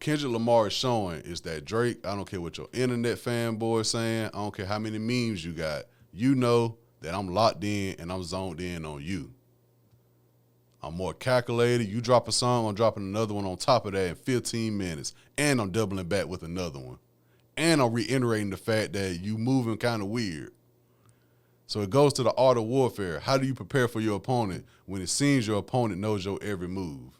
Kendrick Lamar is showing is that Drake, I don't care what your internet fanboy is saying, I don't care how many memes you got, you know that I'm locked in and I'm zoned in on you. I'm more calculated. You drop a song, I'm dropping another one on top of that in 15 minutes. And I'm doubling back with another one. And I'm reiterating the fact that you moving kind of weird. So it goes to the art of warfare. How do you prepare for your opponent when it seems your opponent knows your every move?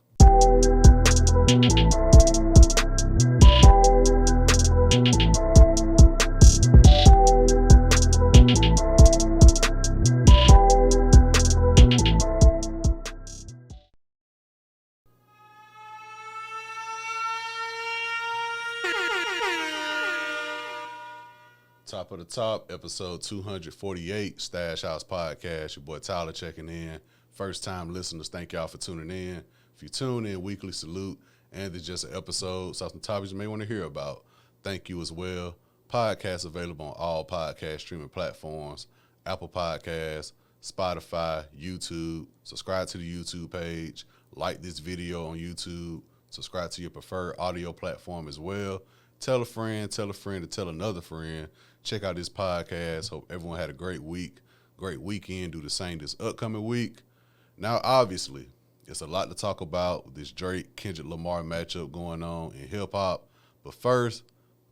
Top of the top, episode 248, Stash House Podcast. Your boy Tyler checking in. First time listeners, thank y'all for tuning in. If you tune in weekly, salute. And it's just an episode, so some topics you may want to hear about. Thank you as well. Podcast available on all podcast streaming platforms, Apple Podcasts, Spotify, YouTube. Subscribe to the YouTube page. Like this video on YouTube. Subscribe to your preferred audio platform as well. Tell a friend to tell another friend. Check out this podcast. Hope everyone had a great week, great weekend. Do the same this upcoming week. Now, obviously, it's a lot to talk about with this Drake-Kendrick Lamar matchup going on in hip-hop. But first,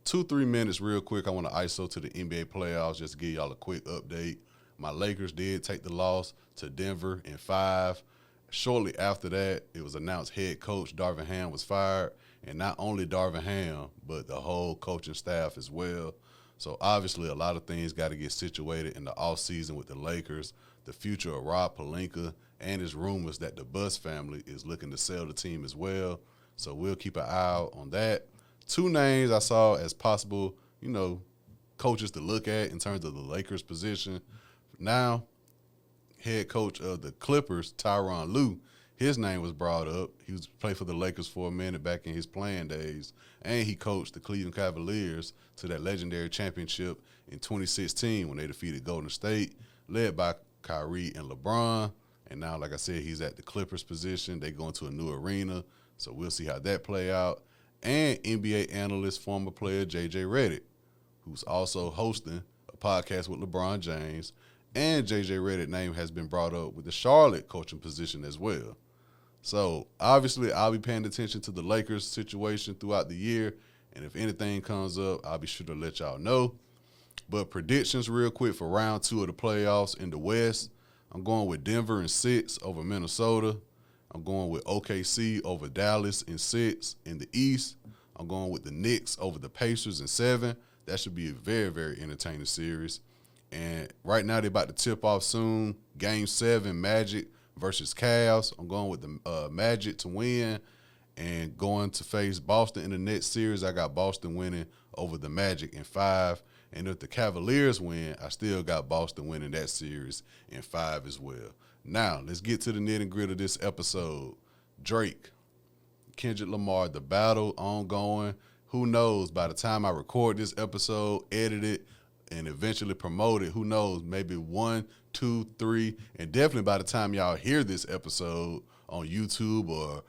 2-3 minutes real quick. I want to ISO to the NBA playoffs just to give y'all a quick update. My Lakers did take the loss to Denver in 5. Shortly after that, it was announced head coach Darvin Ham was fired. And not only Darvin Ham, but the whole coaching staff as well. So obviously a lot of things got to get situated in the offseason with the Lakers, the future of Rob Pelinka, and there's rumors that the Buss family is looking to sell the team as well. So we'll keep an eye out on that. 2 names I saw as possible, coaches to look at in terms of the Lakers position. Now, head coach of the Clippers, Tyronn Lue, his name was brought up. He was played for the Lakers for a minute back in his playing days, and he coached the Cleveland Cavaliers to that legendary championship in 2016 when they defeated Golden State, led by Kyrie and LeBron. And now, like I said, he's at the Clippers position. They go into a new arena, so we'll see how that play out. And NBA analyst, former player J.J. Redick, who's also hosting a podcast with LeBron James. And J.J. Redick's name has been brought up with the Charlotte coaching position as well. So, obviously, I'll be paying attention to the Lakers situation throughout the year. And if anything comes up, I'll be sure to let y'all know. But predictions real quick for round 2 of the playoffs in the West. I'm going with Denver in 6 over Minnesota. I'm going with OKC over Dallas in 6 in the East. I'm going with the Knicks over the Pacers in 7. That should be a very, very entertaining series. And right now they're about to tip off soon. Game 7, Magic versus Cavs. I'm going with the Magic to win and going to face Boston in the next series. I got Boston winning over the Magic in 5. And if the Cavaliers win, I still got Boston winning that series in 5 as well. Now, let's get to the nitty-gritty of this episode. Drake, Kendrick Lamar, the battle ongoing. Who knows, by the time I record this episode, edit it, and eventually promote it, who knows, maybe 1, 2, 3, and definitely by the time y'all hear this episode on YouTube or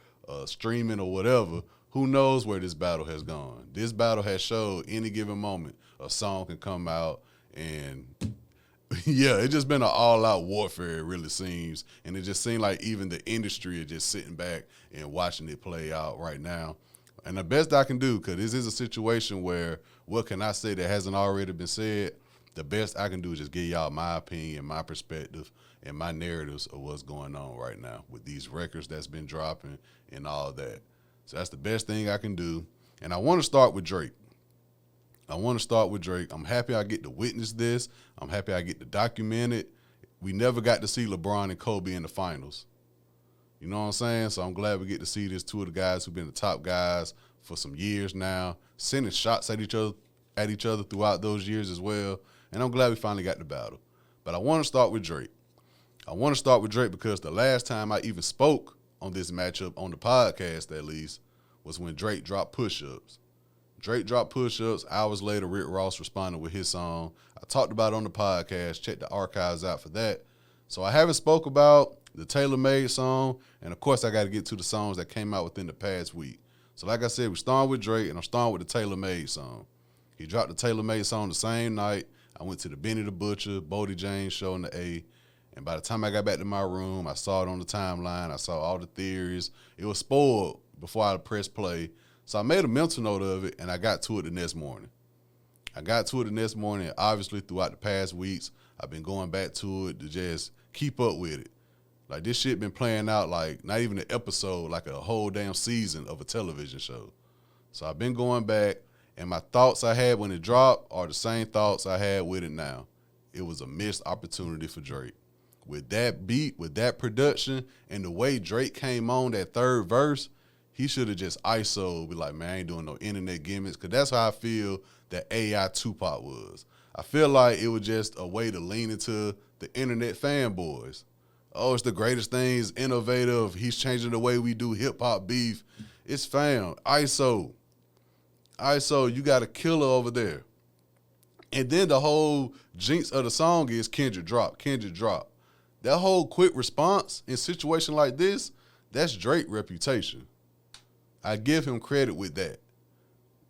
streaming or whatever, who knows where this battle has gone. This battle has showed any given moment a song can come out, and yeah, it's just been an all-out warfare, it really seems, and it just seemed like even the industry is just sitting back and watching it play out right now. And the best I can do, because this is a situation where, what can I say that hasn't already been said? The best I can do is just give y'all my opinion, my perspective, and my narratives of what's going on right now with these records that's been dropping and all that. So that's the best thing I can do. And I want to start with Drake. I'm happy I get to witness this. I'm happy I get to document it. We never got to see LeBron and Kobe in the finals. You know what I'm saying? So I'm glad we get to see this. 2 of the guys who've been the top guys for some years now, sending shots at each other throughout those years as well. And I'm glad we finally got the battle. But I want to start with Drake. Because the last time I even spoke on this matchup on the podcast, at least, was when Drake dropped Push-Ups. Hours later, Rick Ross responded with his song. I talked about it on the podcast. Check the archives out for that. So I haven't spoke about the Taylor Made song, and of course I got to get to the songs that came out within the past week. So like I said, we starting with Drake, and I'm starting with the Taylor Made song. He dropped the Taylor Made song the same night. I went to the Benny the Butcher, Bodie James show in the A. And by the time I got back to my room, I saw it on the timeline. I saw all the theories. It was spoiled before I pressed play. So I made a mental note of it, and I got to it the next morning. Obviously, throughout the past weeks, I've been going back to it to just keep up with it. Like, this shit been playing out like not even an episode, like a whole damn season of a television show. So I've been going back, and my thoughts I had when it dropped are the same thoughts I had with it now. It was a missed opportunity for Drake. With that beat, with that production, and the way Drake came on that third verse, he should have just ISO'd, be like, man, I ain't doing no internet gimmicks, because that's how I feel that AI Tupac was. I feel like it was just a way to lean into the internet fanboys. Oh, it's the greatest thing, it's innovative, he's changing the way we do hip-hop beef. It's fam, ISO, you got a killer over there. And then the whole jinx of the song is Kendrick drop. That whole quick response in a situation like this, that's Drake's reputation. I give him credit with that.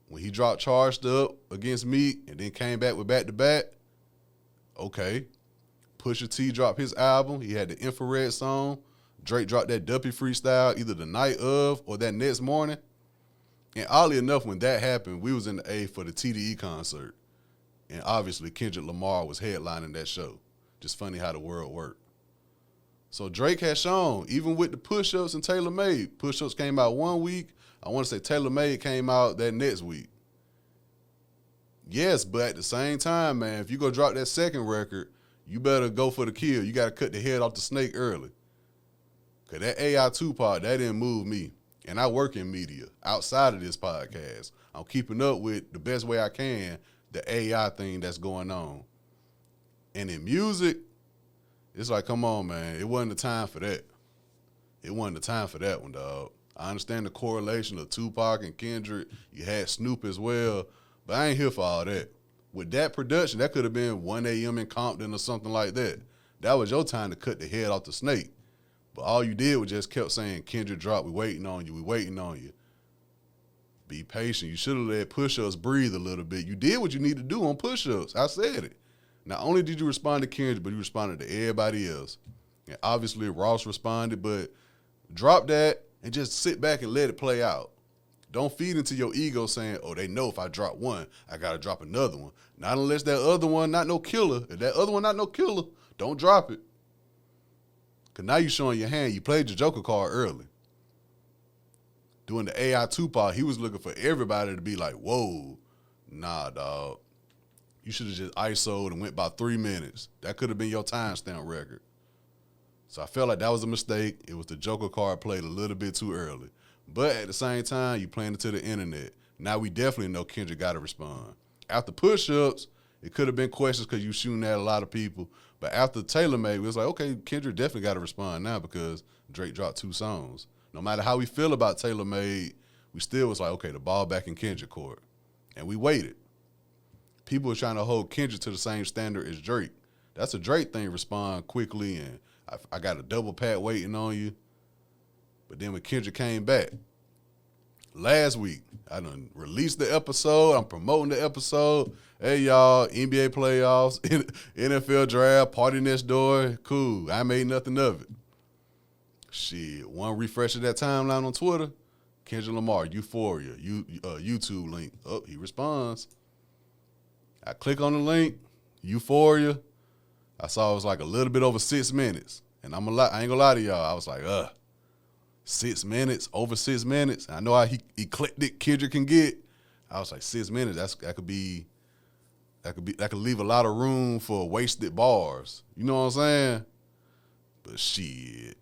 When he dropped Charged Up against me and then came back with Back to Back, okay. Pusha T dropped his album. He had the Infrared song. Drake dropped that Duppy freestyle either the night of or that next morning. And oddly enough, when that happened, we was in the A for the TDE concert. And obviously, Kendrick Lamar was headlining that show. Just funny how the world worked. So Drake has shown, even with the push-ups and Taylor Made, push-ups came out 1 week. I want to say Taylor Made came out that next week. Yes, but at the same time, man, if you go drop that second record, you better go for the kill. You got to cut the head off the snake early. Because that AI Tupac, that didn't move me. And I work in media outside of this podcast. I'm keeping up with the best way I can the AI thing that's going on. And in music, it's like, come on, man. It wasn't the time for that. It wasn't the time for that one, dog. I understand the correlation of Tupac and Kendrick. You had Snoop as well. But I ain't here for all that. With that production, that could have been 1 a.m. in Compton or something like that. That was your time to cut the head off the snake. But all you did was just kept saying, Kendrick drop, we waiting on you. Be patient. You should have let push-ups breathe a little bit. You did what you need to do on push-ups. I said it. Not only did you respond to Kendrick, but you responded to everybody else. And obviously Ross responded, but drop that and just sit back and let it play out. Don't feed into your ego saying, oh, they know if I drop one, I got to drop another one. Not unless that other one not no killer. If that other one not no killer, don't drop it. Because now you're showing your hand. You played your Joker card early. Doing the AI Tupac, he was looking for everybody to be like, whoa, nah, dog. You should have just ISO'd and went about 3 minutes. That could have been your timestamp record. So I felt like that was a mistake. It was the Joker card played a little bit too early. But at the same time, you playing it to the internet. Now we definitely know Kendrick got to respond. After push-ups, it could have been questions because you shooting at a lot of people. But after Taylor Made, it was like, okay, Kendrick definitely got to respond now because Drake dropped 2 songs. No matter how we feel about Taylor Made, we still was like, okay, the ball back in Kendrick court. And we waited. People are trying to hold Kendrick to the same standard as Drake. That's a Drake thing, respond quickly, and I got a double pat waiting on you. But then when Kendrick came back, last week, I done released the episode. I'm promoting the episode. Hey, y'all, NBA playoffs, NFL draft, party next door. Cool. I made nothing of it. Shit, one refresh of that timeline on Twitter, Kendrick Lamar, Euphoria, YouTube link. Oh, he responds. I click on the link, Euphoria. I saw it was like a little bit over 6 minutes. And I ain't gonna lie to y'all. I was like, 6 minutes, over 6 minutes. I know how eclectic Kendrick can get. I was like, 6 minutes, that could leave a lot of room for wasted bars. You know what I'm saying? But shit,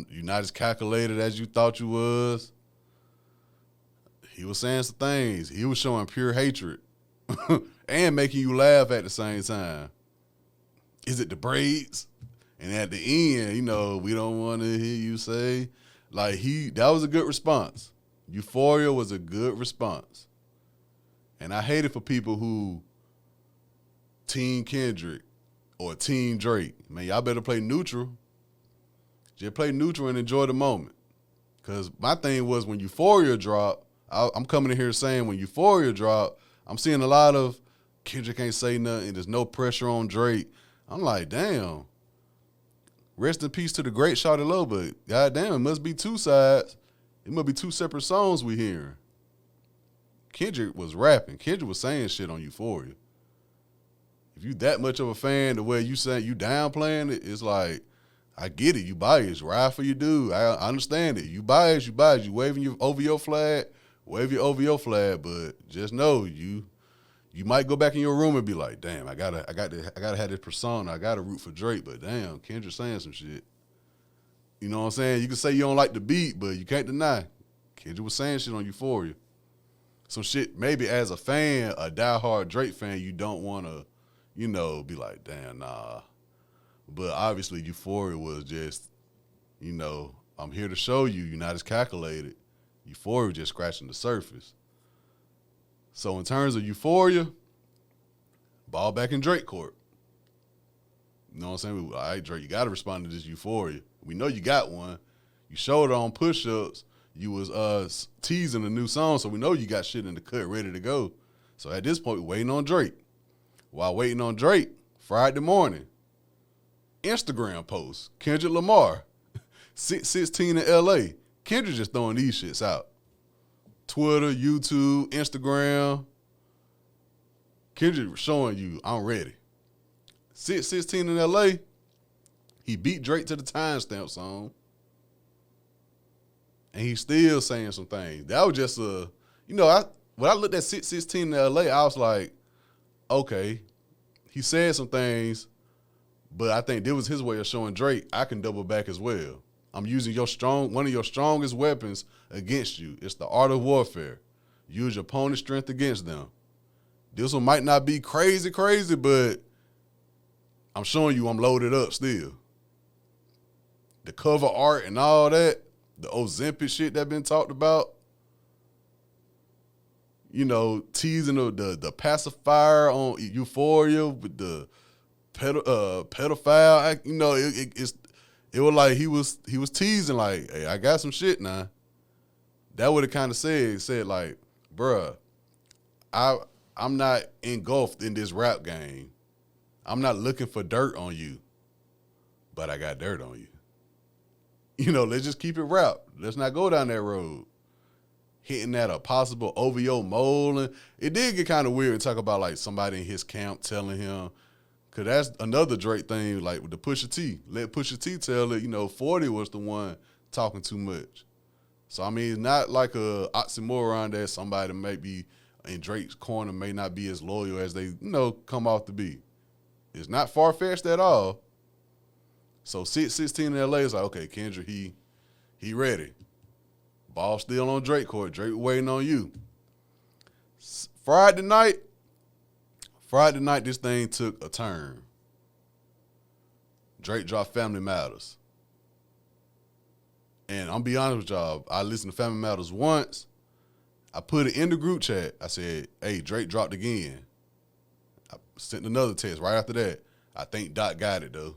you're not as calculated as you thought you was. He was saying some things. He was showing pure hatred and making you laugh at the same time. Is it the braids? And at the end, we don't want to hear you say, that was a good response. Euphoria was a good response. And I hate it for people who team Kendrick or team Drake. Man, y'all better play neutral. Just play neutral and enjoy the moment. Because my thing was when Euphoria dropped, I'm coming in here saying when Euphoria dropped, I'm seeing a lot of Kendrick ain't say nothing. There's no pressure on Drake. I'm like, damn. Rest in peace to the great Shawty Lo, but goddamn, it must be two sides. It must be two separate songs we hearing. Kendrick was rapping. Kendrick was saying shit on Euphoria. If you that much of a fan, the way you saying you downplaying it, it's like, I get it. You biased. Ride for your dude. I understand it. You biased. You waving over your flag. Wave your OVO flag, but just know you might go back in your room and be like, damn, I gotta have this persona. I gotta root for Drake, but damn, Kendrick saying some shit. You know what I'm saying? You can say you don't like the beat, but you can't deny Kendrick was saying shit on Euphoria. Some shit maybe as a fan, a diehard Drake fan, you don't want to, be like, damn, nah. But obviously Euphoria was just, I'm here to show you you're not as calculated. Euphoria just scratching the surface. So in terms of Euphoria, ball back in Drake court. You know what I'm saying? All right, Drake, you got to respond to this Euphoria. We know you got one. You showed it on push-ups. You was teasing a new song, so we know you got shit in the cut ready to go. So at this point, we're waiting on Drake. While waiting on Drake, Friday morning, Instagram post, Kendrick Lamar, 616 in L.A., Kendrick just throwing these shits out. Twitter, YouTube, Instagram. Kendrick showing you, I'm ready. 616 in L.A., he beat Drake to the timestamp song. And he's still saying some things. That was just when I looked at 616 in L.A., I was like, okay, he said some things, but I think this was his way of showing Drake, I can double back as well. I'm using one of your strongest weapons against you. It's the art of warfare. Use your opponent's strength against them. This one might not be crazy, but I'm showing you I'm loaded up still. The cover art and all that, the Ozempic shit that been talked about, teasing the pacifier on Euphoria with the pedophile, it was like he was teasing like, hey, I got some shit now. That would have kind of said like, bruh, I'm not engulfed in this rap game. I'm not looking for dirt on you, but I got dirt on you. Let's just keep it rap. Let's not go down that road. Hitting at a possible OVO mole. And it did get kind of weird to talk about like somebody in his camp telling him, because that's another Drake thing, like with the Pusha T. Let Pusha T tell it, 40 was the one talking too much. So, I mean, it's not like a oxymoron that somebody may be in Drake's corner may not be as loyal as they, come off to be. It's not far-fetched at all. So, 616 in L.A. is like, okay, Kendrick, he ready. Ball still on Drake court. Drake waiting on you. Friday night, this thing took a turn. Drake dropped Family Matters. And I'm be honest with y'all, I listened to Family Matters once. I put it in the group chat. I said, hey, Drake dropped again. I sent another text right after that. I think Doc got it, though.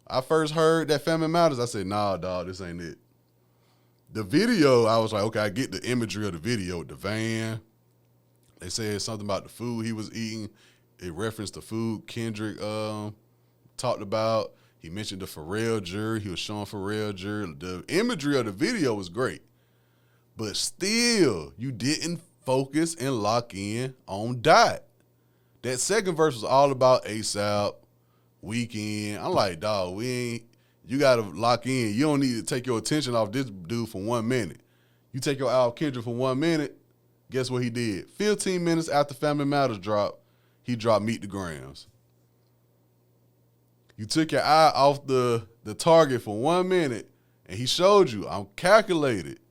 I first heard that Family Matters. I said, nah, dog, this ain't it. The video, I was like, okay, I get the imagery of the video with the van. They said something about the food he was eating. It referenced the food Kendrick talked about. He mentioned the Pharrell jury. He was showing Pharrell jury. The imagery of the video was great. But still, you didn't focus and lock in on Dot. That second verse was all about ASAP, Weekend. I'm like, dog, you got to lock in. You don't need to take your attention off this dude for 1 minute. You take your eye off Kendrick for 1 minute, guess what he did? 15 minutes after Family Matters dropped, he dropped Meet the Grams. You took your eye off the target for 1 minute, and he showed you, I'm calculated.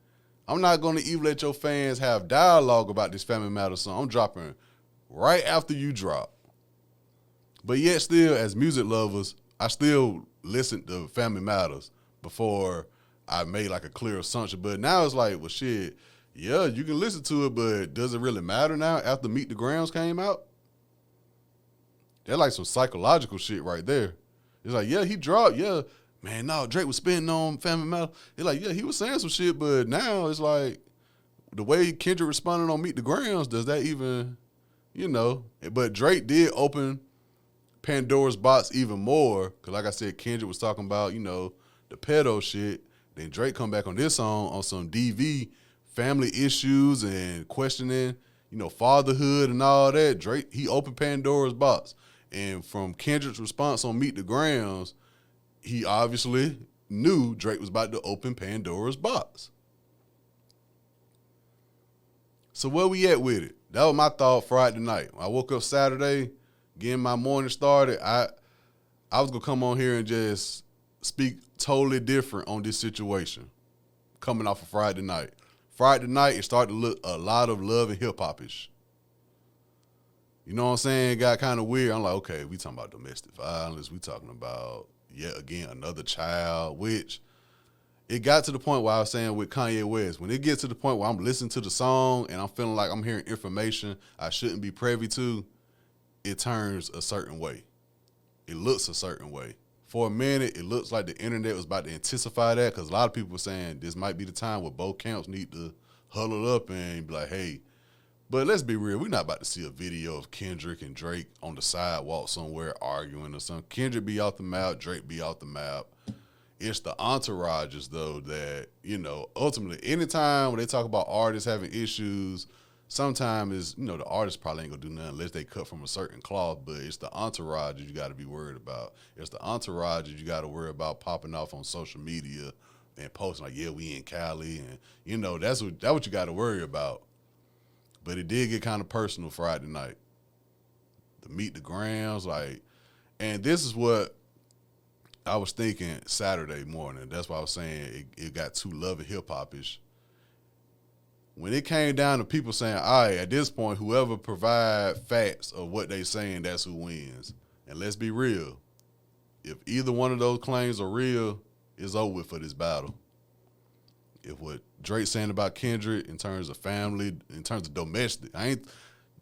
I'm not going to even let your fans have dialogue about this Family Matters song. I'm dropping right after you drop. But yet still, as music lovers, I still listen to Family Matters before I made like a clear assumption. But now it's like, well, shit, yeah, you can listen to it, but does it really matter now after Meet the Grams came out? That's like some psychological shit right there. It's like, yeah, he dropped, yeah, man, no, Drake was spitting on Family Matters. He's like, yeah, he was saying some shit, but now it's like the way Kendrick responded on Meet the Grams, does that even, But Drake did open Pandora's box even more, because like I said, Kendrick was talking about, the pedo shit. Then Drake come back on this song on some DV family issues and questioning, fatherhood and all that. Drake, he opened Pandora's box. And from Kendrick's response on Meet the Grams, he obviously knew Drake was about to open Pandora's box. So where we at with it? That was my thought Friday night. When I woke up Saturday, getting my morning started, I was going to come on here and just speak totally different on this situation coming off of Friday night. Friday night, it started to look a lot of Love and hip-hop-ish. You know what I'm saying? It got kind of weird. I'm like, okay, we talking about domestic violence. We talking about, yet again, another child, which it got to the point where I was saying with Kanye West, when it gets to the point where I'm listening to the song and I'm feeling like I'm hearing information I shouldn't be privy to, it turns a certain way. It looks a certain way. For a minute, it looks like the internet was about to intensify that, because a lot of people were saying this might be the time where both camps need to huddle up and be like, hey, but let's be real, we're not about to see a video of Kendrick and Drake on the sidewalk somewhere arguing or something. Kendrick be off the map, Drake be off the map. It's the entourages, though, that, ultimately, anytime when they talk about artists having issues, sometimes is, the artist probably ain't gonna do nothing unless they cut from a certain cloth, but it's the entourage that you gotta be worried about. It's the entourage that you gotta worry about popping off on social media and posting like, yeah, we in Cali, and that's what you gotta worry about. But it did get kind of personal Friday night. The Meet the Grams, and this is what I was thinking Saturday morning. That's why I was saying it got too Love and hip-hop-ish. When it came down to people saying, all right, at this point, whoever provide facts of what they saying, that's who wins. And let's be real. If either one of those claims are real, it's over with for this battle. If what Drake's saying about Kendrick in terms of family, in terms of domestic,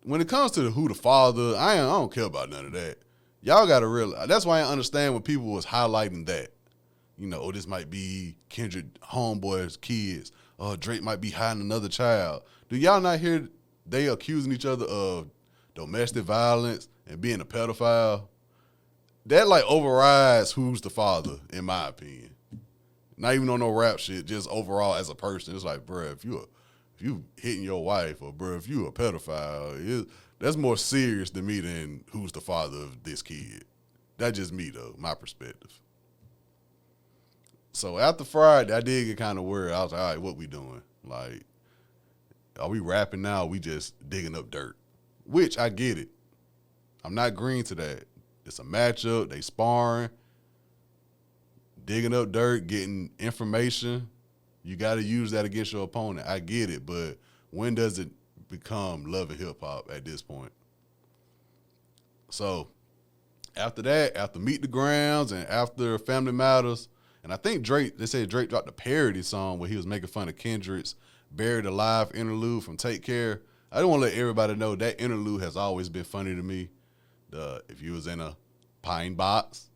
when it comes to who the father, I don't care about none of that. Y'all got to realize, that's why I understand when people was highlighting that. This might be Kendrick homeboy's kids. Drake might be hiding another child. Do y'all not hear they accusing each other of domestic violence and being a pedophile? That overrides who's the father, in my opinion. Not even on no rap shit, just overall as a person. It's like, bruh, if you hitting your wife, or bruh, if you a pedophile, that's more serious to me than who's the father of this kid. That's just me, though, my perspective. So after Friday, I did get kind of worried. I was like, all right, what we doing? Are we rapping now, or are we just digging up dirt? Which, I get it. I'm not green to that. It's a matchup. They sparring. Digging up dirt, getting information. You got to use that against your opponent. I get it, but when does it become Love and hip-hop at this point? So after that, after Meet the Grams and after Family Matters, and I think they said Drake dropped a parody song where he was making fun of Kendrick's Buried Alive interlude from Take Care. I don't want to let everybody know that interlude has always been funny to me. If you was in a pine box,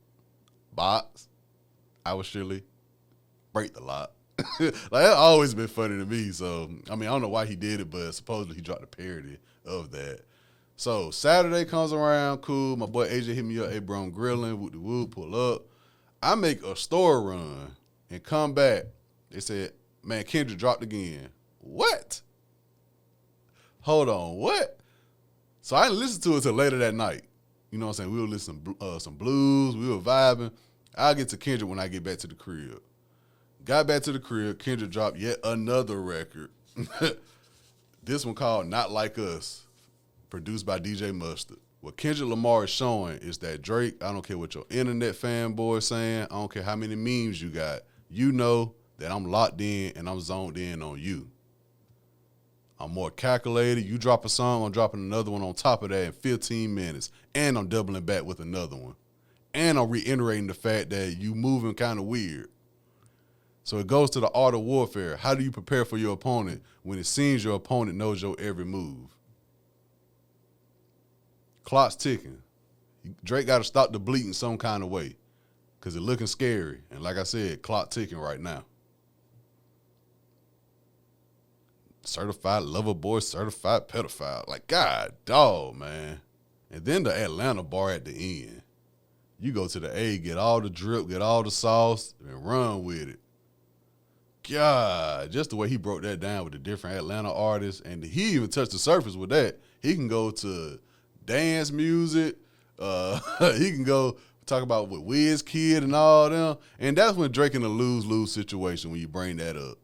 I would surely break the lock. That always been funny to me. So, I don't know why he did it, but supposedly he dropped a parody of that. So, Saturday comes around, cool. My boy AJ hit me up, hey, bro, I'm grilling, whoop the whoop, pull up. I make a store run and come back. They said, man, Kendrick dropped again. What? Hold on, what? So I didn't listen to it till later that night. You know what I'm saying? We were listening to some blues. We were vibing. I'll get to Kendrick when I get back to the crib. Got back to the crib. Kendrick dropped yet another record. This one called Not Like Us, produced by DJ Mustard. What Kendrick Lamar is showing is that Drake, I don't care what your internet fanboy is saying, I don't care how many memes you got, you know that I'm locked in and I'm zoned in on you. I'm more calculated. You drop a song, I'm dropping another one on top of that in 15 minutes. And I'm doubling back with another one. And I'm reiterating the fact that you moving kind of weird. So it goes to the art of warfare. How do you prepare for your opponent when it seems your opponent knows your every move? Clock's ticking. Drake got to stop the bleeding some kind of way. because it's looking scary. And like I said, clock ticking right now. Certified lover boy, certified pedophile. Like, God, dog, man. And then the Atlanta bar at the end. You go to the A, get all the drip, get all the sauce, and run with it. God, just the way he broke that down with the different Atlanta artists, and he even touched the surface with that. He can go to dance music. He can go talk about with Wizkid and all them. And that's when Drake in a lose-lose situation when you bring that up.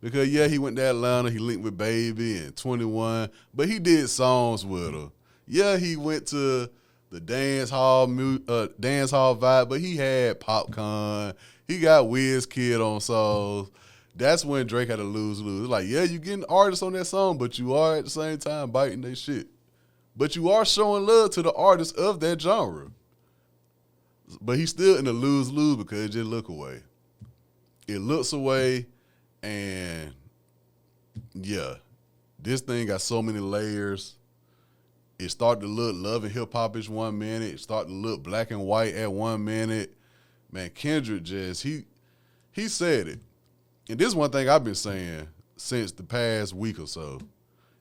Because, yeah, he went to Atlanta. He linked with Baby and 21, but he did songs with her. Yeah, he went to the dance hall vibe, but he had Popcorn. He got Wizkid on songs. That's when Drake had to lose-lose. It's like, yeah, you getting artists on that song, but you are at the same time biting their shit. But you are showing love to the artists of that genre. But he's still in a lose-lose because it just look away. It looks away, and yeah, this thing got so many layers. It started to look love and hip-hop-ish 1 minute. It started to look black and white at 1 minute. Man, Kendrick just, he said it. And this is one thing I've been saying since the past week or so.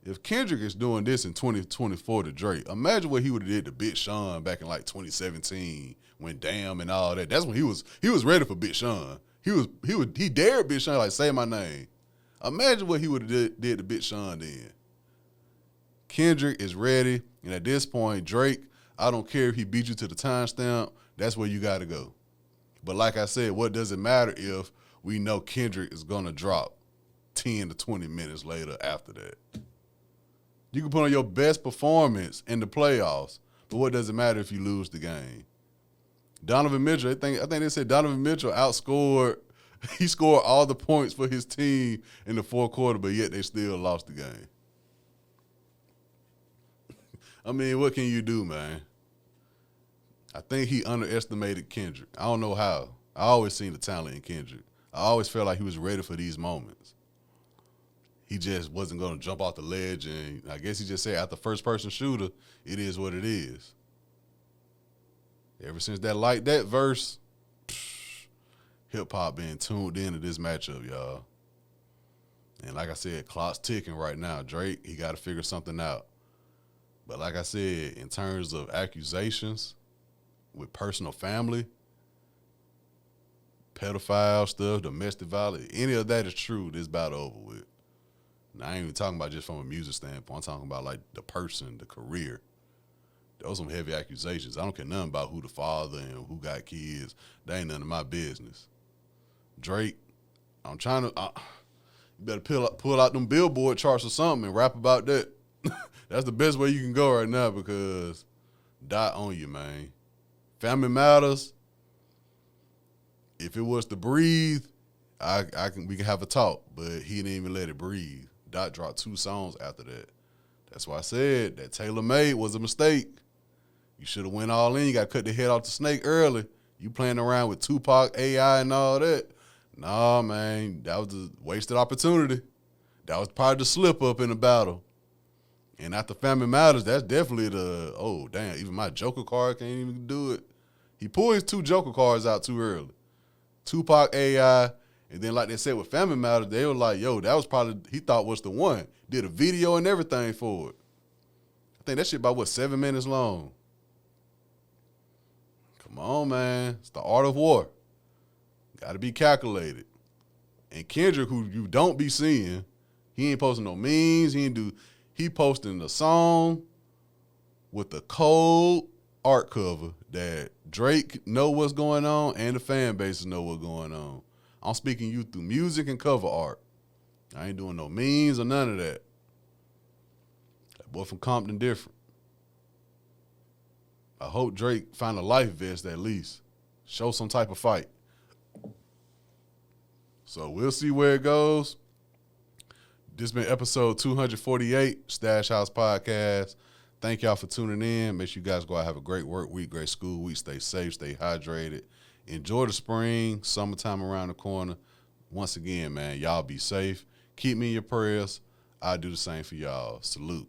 If Kendrick is doing this in 2024 to Drake, imagine what he would have did to Big Sean back in like 2017 when Damn and all that. That's when he was ready for Big Sean. He dared Big Sean like, say my name. Imagine what he would have did to Big Sean then. Kendrick is ready, and at this point, Drake, I don't care if he beat you to the timestamp, that's where you got to go. But like I said, what does it matter if we know Kendrick is going to drop 10 to 20 minutes later after that? You can put on your best performance in the playoffs, but what does it matter if you lose the game? Donovan Mitchell, I think they said Donovan Mitchell he scored all the points for his team in the fourth quarter, but yet they still lost the game. I mean, what can you do, man? I think he underestimated Kendrick. I don't know how. I always seen the talent in Kendrick. I always felt like he was ready for these moments. He just wasn't going to jump off the ledge, and I guess he just said, after first-person shooter, it is what it is. Ever since that Like That verse, hip-hop been tuned into this matchup, y'all. And like I said, clock's ticking right now. Drake, he got to figure something out. But like I said, in terms of accusations with personal family, pedophile stuff, domestic violence, any of that is true, this battle over with. Now, I ain't even talking about just from a music standpoint. I'm talking about, like, the person, the career. Those some heavy accusations. I don't care nothing about who the father and who got kids. That ain't none of my business. Drake, I'm trying to you better pull out them Billboard charts or something and rap about that. That's the best way you can go right now because die on you, man. Family Matters, if it was to breathe, we can have a talk, but he didn't even let it breathe. Dot dropped 2 songs after that. That's why I said that Taylor Made was a mistake. You should have went all in. You got to cut the head off the snake early. You playing around with Tupac, AI, and all that. Nah, man, that was a wasted opportunity. That was probably the slip-up in the battle. And after Family Matters, that's definitely oh, damn, even my Joker card can't even do it. He pulled his 2 Joker cards out too early. Tupac, AI, and then like they said with Family Matters, they were like, yo, that was probably, he thought was the one. Did a video and everything for it. I think that shit about, 7 minutes long. Come on, man. It's the art of war. Got to be calculated. And Kendrick, who you don't be seeing, he ain't posting no memes. He posting the song with the cold art cover that Drake know what's going on and the fan bases know what's going on. I'm speaking you through music and cover art. I ain't doing no memes or none of that. That boy from Compton different. I hope Drake find a life vest at least. Show some type of fight. So we'll see where it goes. This has been episode 248, Stash House Podcast. Thank y'all for tuning in. Make sure you guys go out, have a great work week, great school week. Stay safe, stay hydrated. Enjoy the spring, summertime around the corner. Once again, man, y'all be safe. Keep me in your prayers. I do the same for y'all. Salute.